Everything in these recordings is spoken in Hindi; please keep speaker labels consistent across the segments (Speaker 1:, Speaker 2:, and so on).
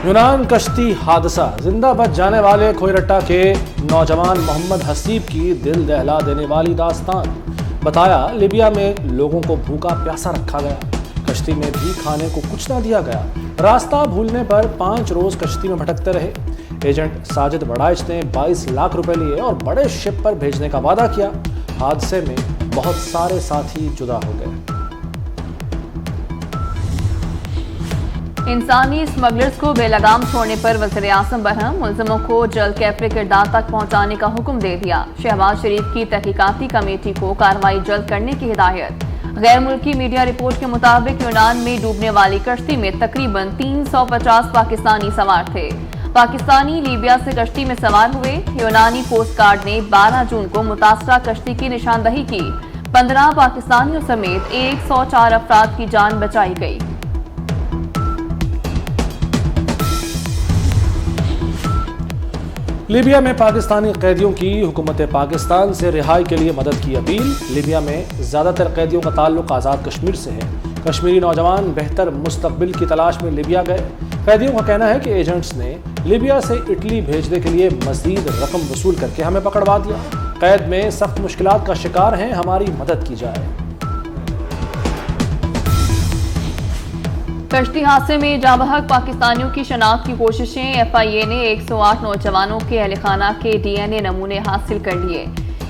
Speaker 1: यूनान कश्ती हादसा, जिंदा बच जाने वाले खोयरट्टा के नौजवान मोहम्मद हसीब की दिल दहला देने वाली दास्तान। बताया, लिबिया में लोगों को भूखा प्यासा रखा गया, कश्ती में भी खाने को कुछ ना दिया गया। रास्ता भूलने पर 5 रोज कश्ती में भटकते रहे। एजेंट साजिद बड़ाइच ने 22 लाख रुपए लिए और बड़े शिप पर भेजने का वादा किया। हादसे में बहुत सारे साथी जुदा हो गए।
Speaker 2: इंसानी स्मगलर्स को बेलगाम छोड़ने पर वज़ीर-ए-आज़म बरहम, मुलजमों को जल्द कैफरे किरदार तक पहुंचाने का हुक्म दे दिया। शहबाज शरीफ की तहकीकाती कमेटी को कार्रवाई जल्द करने की हिदायत। गैर मुल्की मीडिया रिपोर्ट के मुताबिक यूनान में डूबने वाली कश्ती में तकरीबन 350 पाकिस्तानी सवार थे। पाकिस्तानी लीबिया से कश्ती में सवार हुए। यूनानी कोस्ट गार्ड ने 12 जून को मुतासरा कश्ती की निशानदही की। 15 पाकिस्तानियों समेत 104 अफराद की जान बचाई गई।
Speaker 1: लीबिया में पाकिस्तानी कैदियों की हुकूमत पाकिस्तान से रिहाई के लिए मदद की अपील। लीबिया में ज़्यादातर कैदियों का ताल्लुक आज़ाद कश्मीर से है। कश्मीरी नौजवान बेहतर मुस्तकबिल की तलाश में लीबिया गए। कैदियों का कहना है कि एजेंट्स ने लीबिया से इटली भेजने के लिए मजीद रकम वसूल करके हमें पकड़वा दिया। कैद में सख्त मुश्किलात का शिकार हैं, हमारी मदद की जाए।
Speaker 2: कश्ती हादसे में जाबहक पाकिस्तानियों की शनाख्त की कोशिशें। FIA ने 108 नौजवानों के अहलखाना के DNA नमूने हासिल कर लिए।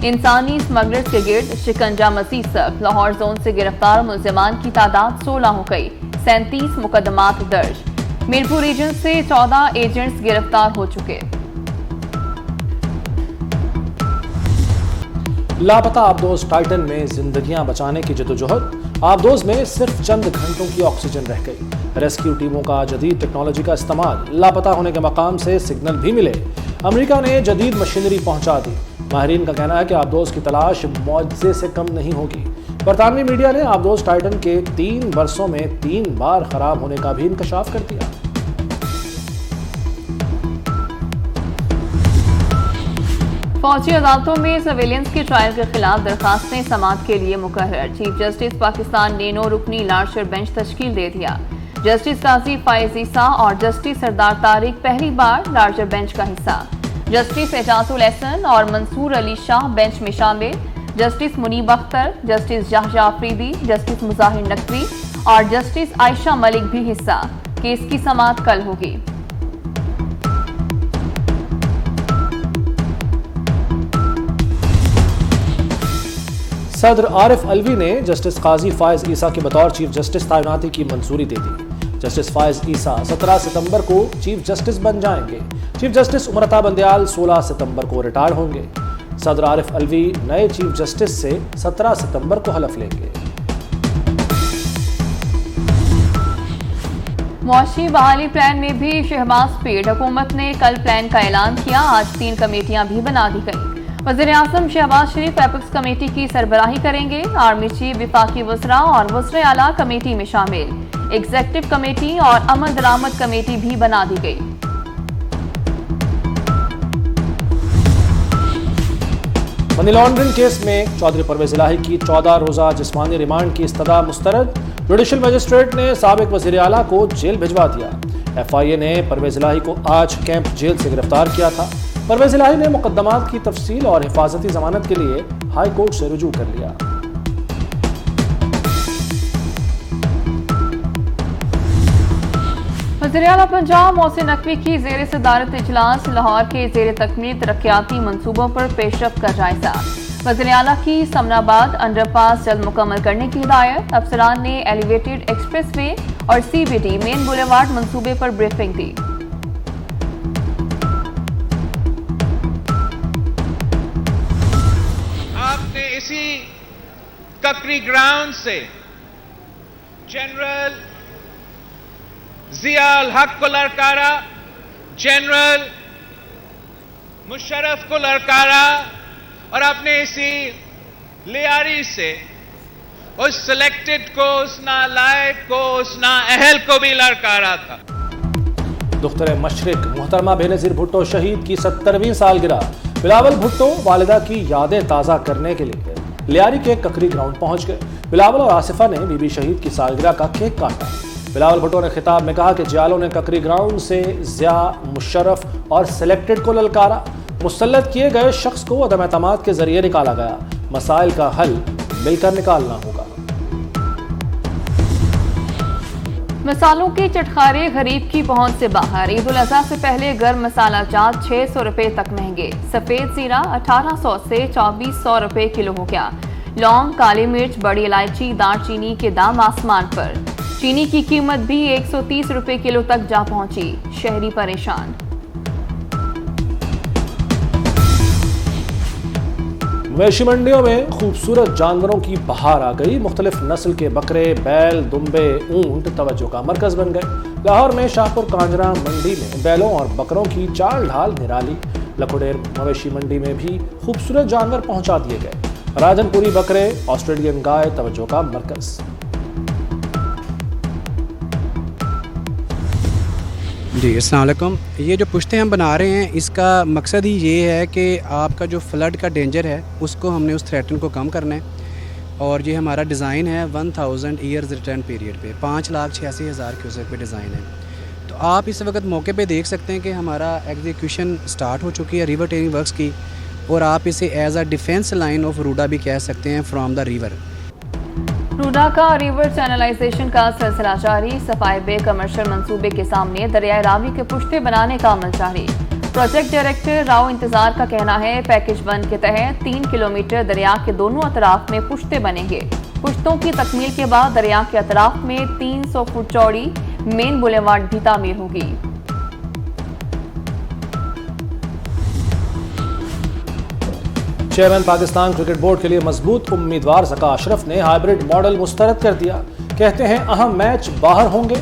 Speaker 2: इंसानी स्मगलर्स के गिर्द शिकंजा मजीद सख्त। लाहौर जोन से गिरफ्तार मुलजमान की तादाद 16 हो गई। 37 मुकदमात दर्ज। मीरपुर रीजन से 14 एजेंट्स गिरफ्तार हो चुके।
Speaker 1: लापता आबदोज टाइटन में जिंदगियां बचाने की जदोजहद। आबदोज में सिर्फ चंद घंटों की ऑक्सीजन रह गई। रेस्क्यू टीमों का जदीद टेक्नोलॉजी का इस्तेमाल। लापता होने के मकाम से सिग्नल भी मिले। अमेरिका ने जदीद मशीनरी पहुंचा दी। माहिरीन का कहना है कि आबदोज की तलाश मुआजिजे से कम नहीं होगी। बरतानवी मीडिया ने आबदोज टाइटन के 3 बरसों में 3 बार खराब होने का भी इंकशाफ कर दिया।
Speaker 2: फौजी अदालतों में सर्वेलेंस की ट्रायल के खिलाफ दरखास्तें समाअत के लिए मुकर्रर। चीफ जस्टिस पाकिस्तान ने 9 रुकनी लार्जर बेंच तश्कील दे दिया। जस्टिस काजी फायज ईसा और जस्टिस सरदार तारिक पहली बार लार्जर बेंच का हिस्सा। जस्टिस एजाजुल एहसन और मंसूर अली शाह बेंच में शामिल। Justice Munib Akhtar, justice Yahya Afridi, justice Mazahar Naqvi और जस्टिस आयशा मलिक भी हिस्सा। केस की समाअत कल होगी।
Speaker 1: सदर आरिफ अलवी ने जस्टिस काजी फायज ईसा के बतौर चीफ जस्टिस तैनाती की मंजूरी दे दी। जस्टिस फायज ईसा 17 सितंबर को चीफ जस्टिस बन जाएंगे। चीफ जस्टिस उमरता बंदयाल 16 सितंबर को रिटायर होंगे। सदर आरिफ अलवी नए चीफ जस्टिस से 17 सितंबर को हलफ लेंगे।
Speaker 2: मुआशी बहाली प्लान में भी शहबाज स्पीड। हुकूमत ने कल प्लान का ऐलान किया। आज 3 कमेटियां भी बना दी गई। वज़ीर-ए-आज़म शहबाज शरीफ एपिक्स कमेटी की सरबराही करेंगे। आर्मी चीफ विफाकी वज़रा और वज़ीर आला कमेटी में शामिल। एग्जीक्यूटिव कमेटी और अमल दरामद कमेटी भी बना दी गई।
Speaker 1: मनी लॉन्ड्रिंग केस में चौधरी परवेज इलाही की 14 रोजा जिस्मानी रिमांड की इस्तदा मुस्तरद। जुडिशल मजिस्ट्रेट ने साबिक वज़ीर आला को जेल भिजवा दिया। FIA ने परवेज इलाही को आज कैंप जेल से गिरफ्तार किया था। परवेज इलाही ने मुकदमात की तफसील और हिफाजती जमानत के लिए हाई कोर्ट से रुजू कर लिया।
Speaker 2: वज़ीर आला पंजाब मोहसिन नकवी की ज़ेर सदारत इजलास। लाहौर के ज़ेर तकमील तरक्याती मंसूबों पर पेशरफ्त का जायजा। वज़ीर आला की समनाबाद अंडरपास जल्द मुकम्मल करने की हिदायत। अफसरान ने एलिवेटेड एक्सप्रेस वे और CBD मेन बुलेवार्ड मंसूबे पर ब्रीफिंग दी।
Speaker 3: इसी ककरी ग्राउंड से जनरल जियाल हक को लड़कारा, जनरल मुशर्रफ को लड़कारा और अपने इसी लियारी से उस सिलेक्टेड को, उस नालायक को, उस नाअहल को भी लड़कारा था।
Speaker 1: दुख्तर मशरिक मोहतरमा बेनज़ीर भुट्टो शहीद की 70वीं सालगिरह। बिलावल भुट्टो वालिदा की यादें ताज़ा करने के लिए लियारी के ककरी ग्राउंड पहुंच गए। बिलावल और आसिफा ने बीबी शहीद की सालगिरह का केक काटा। बिलावल भुट्टो ने खिताब में कहा कि जियालों ने ककरी ग्राउंड से जिया, मुशर्रफ और सिलेक्टेड को ललकारा। मुसल्लत किए गए शख्स को अदम एतमाद के जरिए निकाला गया। मसाइल का हल मिलकर निकालना होगा।
Speaker 2: मसालों के चटखारे गरीब की पहुंच से बाहर। ईद उल अजहा से पहले गर्म मसाला जात 600 रुपए तक महंगे। सफेद जीरा 1800 से 2400 रुपए किलो हो गया। लौंग, काली मिर्च, बड़ी इलायची, दालचीनी के दाम आसमान पर। चीनी की कीमत भी 130 रुपए किलो तक जा पहुंची। शहरी परेशान।
Speaker 1: मवेशी मंडियों में खूबसूरत जानवरों की बहार आ गई। मुख्तलिफ नस्ल के बकरे, बैल, दुम्बे, ऊंट तवज्जो का मरकज बन गए। लाहौर में शाहपुर कांजरा मंडी में बैलों और बकरों की चाल ढाल निराली। लखोडेर मवेशी मंडी में भी खूबसूरत जानवर पहुंचा दिए गए। राजनपुरी बकरे, ऑस्ट्रेलियन गाय तवज्जो का मरकज।
Speaker 4: जी अस्सलाम वालेकुम। ये जो पुश्ते हम बना रहे हैं इसका मकसद ही ये है कि आपका जो फ्लड का डेंजर है उसको हमने उस थ्रेटन को कम करना है। और ये हमारा डिज़ाइन है 1000 ईयर्स रिटर्न पीरियड पे 5,86,000 क्यूसेक पे डिज़ाइन है। तो आप इस वक्त मौके पे देख सकते हैं कि हमारा एग्जीक्यूशन स्टार्ट हो चुकी है रिवर टेरिंग वर्क्स की। और आप इसे as a defence line of Ruda भी कह सकते हैं फ्रॉम द रिवर।
Speaker 2: रूडा का रिवर चैनलाइजेशन का सिलसिला जारी। सफाई बे कमर्शियल मंसूबे के सामने दरियाई रावी के पुश्ते बनाने का अमल जारी। प्रोजेक्ट डायरेक्टर राव इंतजार का कहना है पैकेज 1 के तहत 3 किलोमीटर दरिया के दोनों अतराफ में पुश्ते बनेंगे। पुश्तों की तकमील के बाद दरिया के अतराफ में 300 फुट चौड़ी मेन बुलेवार्ड भी तामीर होगी।
Speaker 1: चेयरमैन पाकिस्तान क्रिकेट बोर्ड के लिए मजबूत उम्मीदवार ज़का अशरफ ने हाइब्रिड मॉडल मुस्तरद कर दिया। कहते हैं अहम मैच बाहर होंगे।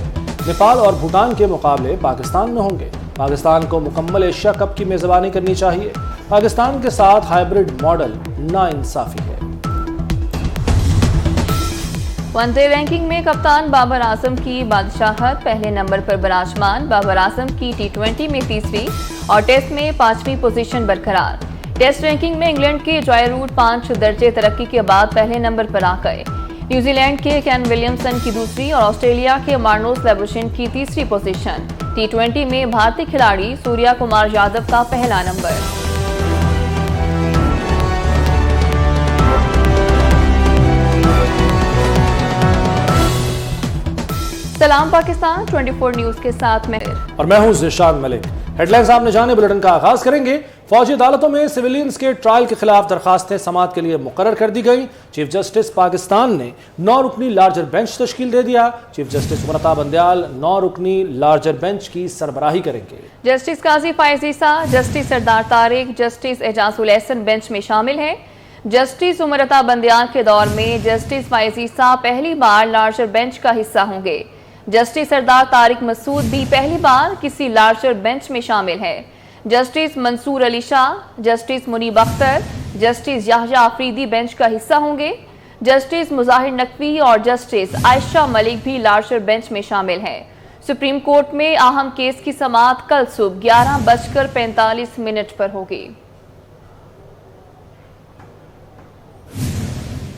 Speaker 1: नेपाल और भूटान के मुकाबले पाकिस्तान में होंगे। पाकिस्तान को मुकम्मल एशिया कप की मेज़बानी करनी चाहिए। पाकिस्तान के साथ हाइब्रिड मॉडल नाइंसाफी है।
Speaker 2: वनडे रैंकिंग में कप्तान बाबर आजम की बादशाहत। पहले नंबर पर बराजमान। बाबर आजम की T20 में तीसरी और टेस्ट में 5वीं पोजीशन बरकरार। टेस्ट रैंकिंग में इंग्लैंड के जॉय रूट 5 दर्जे तरक्की के बाद पहले नंबर पर आ गए। न्यूजीलैंड के केन विलियमसन की दूसरी और ऑस्ट्रेलिया के मार्नोस लेबुशिन की तीसरी पोजीशन। T20 में भारतीय खिलाड़ी सूर्या कुमार यादव का पहला नंबर। सलाम पाकिस्तान 24 न्यूज के साथ मैं
Speaker 1: और मैं हूं ज़िशान मलिक। हेडलाइंस आपने जाने बुलेटिन का आगाज करेंगे। फौजी अदालतों में सिविलियंस के ट्रायल के खिलाफ दरखास्तें समाअत के लिए मुकर्रर कर दी गई। चीफ जस्टिस पाकिस्तान ने 9 रुकनी लार्जर बेंच तश्कील दे दिया। चीफ जस्टिस सुमरता बंदयाल 9 रुकनी लार्जर बेंच की सरबराही करेंगे।
Speaker 2: Justice Qazi Faez Isa, justice Sardar Tariq, justice Ijazul Ahsan bench में शामिल हैं। जस्टिस सुमरता बंदयाल के दौर में जस्टिस फायज ईसा पहली बार लार्जर बेंच का हिस्सा होंगे। जस्टिस सरदार तारिक मसूद भी पहली बार किसी लार्जर बेंच में शामिल है। Justice Mansoor Ali Shah, justice Munib Akhtar, justice Yahya Afridi bench का हिस्सा होंगे। जस्टिस मुजाहिर नकवी और जस्टिस आयशा मलिक भी लार्जर बेंच में शामिल हैं। सुप्रीम कोर्ट में अहम केस की समाअत कल सुबह 11:45 पर होगी।